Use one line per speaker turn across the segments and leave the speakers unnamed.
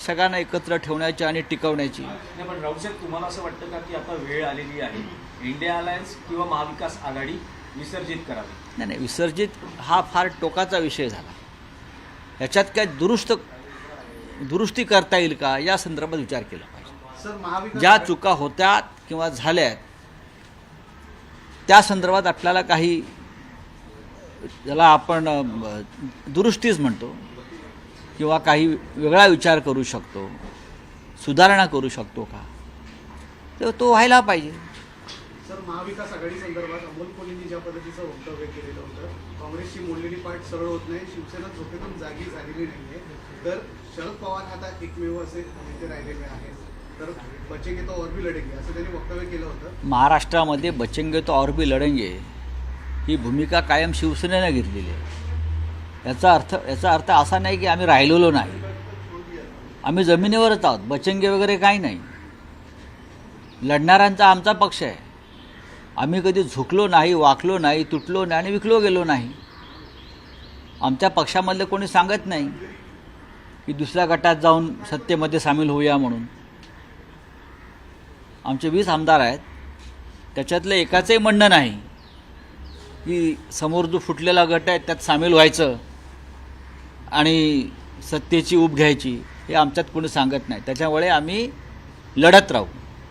सगळ्यांना एकत्र ठेवण्याची आणि टिकवण्याची.
नाही, पण राऊतसाहेब तुम्हाला असं वाटतं का की आता वेळ आलेली आहे इंडिया अलायन्स किंवा महाविकास आघाडी विसर्जित करावी?
नाही नाही, विसर्जित हा फार टोकाचा विषय झाला. याच्यात काय दुरुस्ती करता येईल का या संदर्भात विचार केला पाहिजे.
सर,
ज्या चुका होत्या किंवा झाल्या त्या संदर्भात आपल्याला काही, ज्याला आपण दुरुस्तीच म्हणतो, किंवा काही वेगळा विचार करू शकतो, सुधारणा करू शकतो का, तर तो व्हायला पाहिजे.
सर, महाविकास आघाडी संदर्भात अमोल कोल्हेंनी ज्या पद्धतीचं वक्तव्य केलेलं होतं, काँग्रेसची मोडलेली पाठ सरळ होत नाही, शिवसेना झोपेतून जागी झालेली नाहीये, तर शरद पवार आता एकमेव असे नेते राहिलेले आहेत, तर बचेंगे तो और भी लढेंगे असं त्यांनी वक्तव्य केलं होतं.
महाराष्ट्रामध्ये बचेंगे तो और भी लढेंगे ही भूमिका कायम शिवसेनेनं घेतलेली आहे. याचा अर्थ असा नाही की आम्ही राहिलेलो नाही, आम्ही जमिनीवरच आहोत. बचेंगे वगैरे काही नाही. लढणाऱ्यांचा आमचा पक्ष आहे. आम्ही कधी झुकलो नाही, वाकलो नाही, तुटलो नाही आणि विकलो गेलो नाही. आमच्या पक्षामधले कोणी सांगत नाही की दुसऱ्या गटात जाऊन सत्तेमध्ये सामील होऊया म्हणून. आमचे 20 आमदार आहेत, त्याच्यातलं एकाचंही म्हणणं नाही की समोर जो फुटलेला गट आहे त्यात सामील व्हायचं आणि सत्तेची ऊब घ्यायची, हे आमच्यात कोणी सांगत नाही. त्याच्यामुळे आम्ही लढत राहू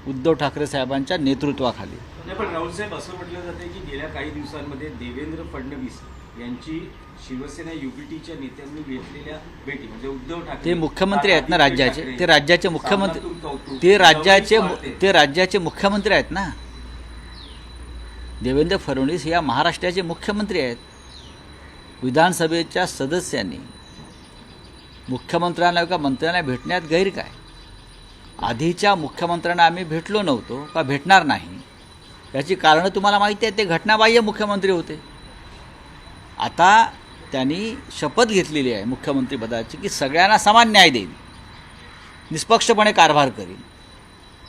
उद्धव ठाकरे साहेबांच्या नेतृत्वाखाली.
नाही, पण राऊतसाहेब असं म्हटलं जाते की गेल्या काही दिवसांमध्ये देवेंद्र फडणवीस यांची शिवसेना युपीटीच्या नेत्यांनी घेतलेल्या भेटी, म्हणजे उद्धव ठाकरे
ते मुख्यमंत्री आहेत ना राज्याचे, ते राज्याचे मुख्यमंत्री, ते राज्याचे मुख्यमंत्री आहेत ना. देवेंद्र फडणवीस या महाराष्ट्राचे मुख्यमंत्री आहेत. विधानसभेच्या सदस्यांनी मुख्यमंत्र्यांना किंवा मंत्र्यांना भेटण्यात गैर काय? आधीच्या मुख्यमंत्र्यांना आम्ही भेटलो नव्हतो का भेटणार नाही याची कारणं तुम्हाला माहिती आहे. ते घटनाबाह्य मुख्यमंत्री होते. आता त्यांनी शपथ घेतलेली आहे मुख्यमंत्रीपदाची की सगळ्यांना समान न्याय देईल, निष्पक्षपणे कारभार करील.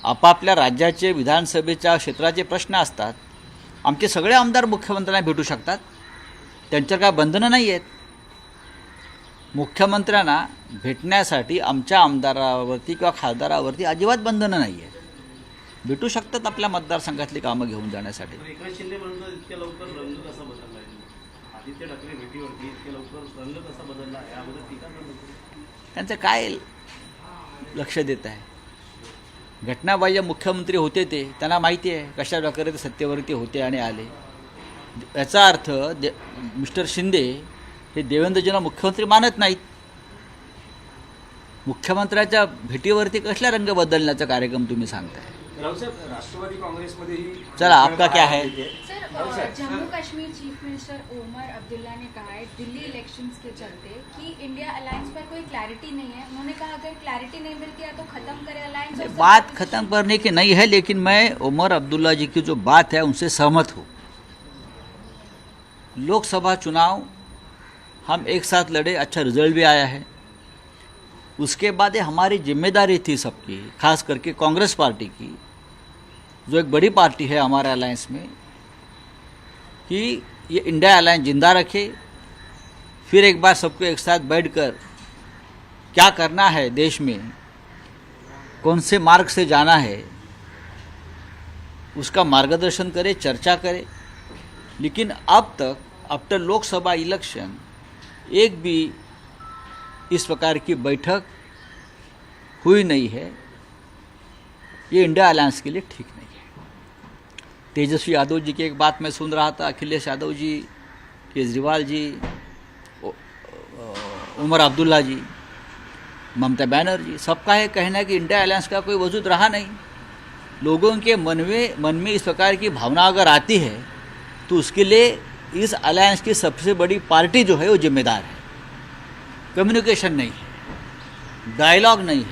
आपापल्या राज्याचे विधानसभेच्या क्षेत्राचे प्रश्न असतात. आमचे सगळे आमदार मुख्यमंत्र्यांना भेटू शकतात, त्यांच्यावर काय बंधनं नाही आहेत. मुख्यमंत्र्यांना भेटण्यासाठी आमच्या आमदारावरती किंवा खासदारावरती अजिबात बंधनं नाही आहेत. भेटू शकतात आपल्या मतदारसंघातली कामं घेऊन जाण्यासाठी.
एकनाथ शिंदे म्हणतात इतक्या लवकर रंग कसा बदलला आहे? आदित्य ठाकरे भेटीवरती इतक्या लवकर रंग कसा बदलला याबद्दल टीका करतात.
त्यांचं काय लक्ष देत आहे? घटनाबाह्य मुख्यमंत्री होते ते, त्यांना माहिती आहे कशा प्रकारे ते सत्तेवरती होते आणि आले. याचा अर्थ मिस्टर शिंदे हे देवेंद्रजींना मुख्यमंत्री मानत नाहीत. मुख्यमंत्र्याच्या भेटीवरती कसला रंग बदलण्याचा कार्यक्रम तुम्ही सांगताय?
राऊतसाहेब, राष्ट्रवादी काँग्रेसमध्येही
चला आपका क्या है?
Sir, Jammu Kashmir chief minister Omar Abdullah ने कहा है दिल्ली इलेक्शंस के चलते कि इंडिया अलायंस पर कोई क्लैरिटी नहीं है. उन्होंने कहा अगर क्लैरिटी नहीं मिलती है तो खत्म करें अलायंस.
बात खत्म करने की नहीं है, लेकिन मैं ओमर अब्दुल्ला जी की जो बात है उनसे सहमत हूँ. लोकसभा चुनाव हम एक साथ लड़े, अच्छा रिजल्ट भी आया है. उसके बाद ये हमारी जिम्मेदारी थी सबकी, खास करके कांग्रेस पार्टी की, जो एक बड़ी पार्टी है हमारे अलायंस में, कि ये इंडिया अलायंस जिंदा रखे. फिर एक बार सबको एक साथ बैठकर क्या करना है देश में, कौन से मार्ग से जाना है, उसका मार्गदर्शन करे, चर्चा करे. लेकिन अब तक आफ्टर लोकसभा इलेक्शन एक भी इस प्रकार की बैठक हुई नहीं है. ये इंडिया अलायंस के लिए ठीक नहीं है. तेजस्वी यादव जी की एक बात मैं सुन रहा था, अखिलेश यादव जी, केजरीवाल जी, उमर अब्दुल्ला जी, ममता बनर्जी, सबका है कहना कि इंडिया अलायंस का कोई वजूद रहा नहीं. लोगों के मन में इस प्रकार की भावना अगर आती है तो उसके लिए इस अलायंस की सबसे बड़ी पार्टी जो है वो जिम्मेदार है. कम्युनिकेशन नहीं है, डायलॉग नहीं है,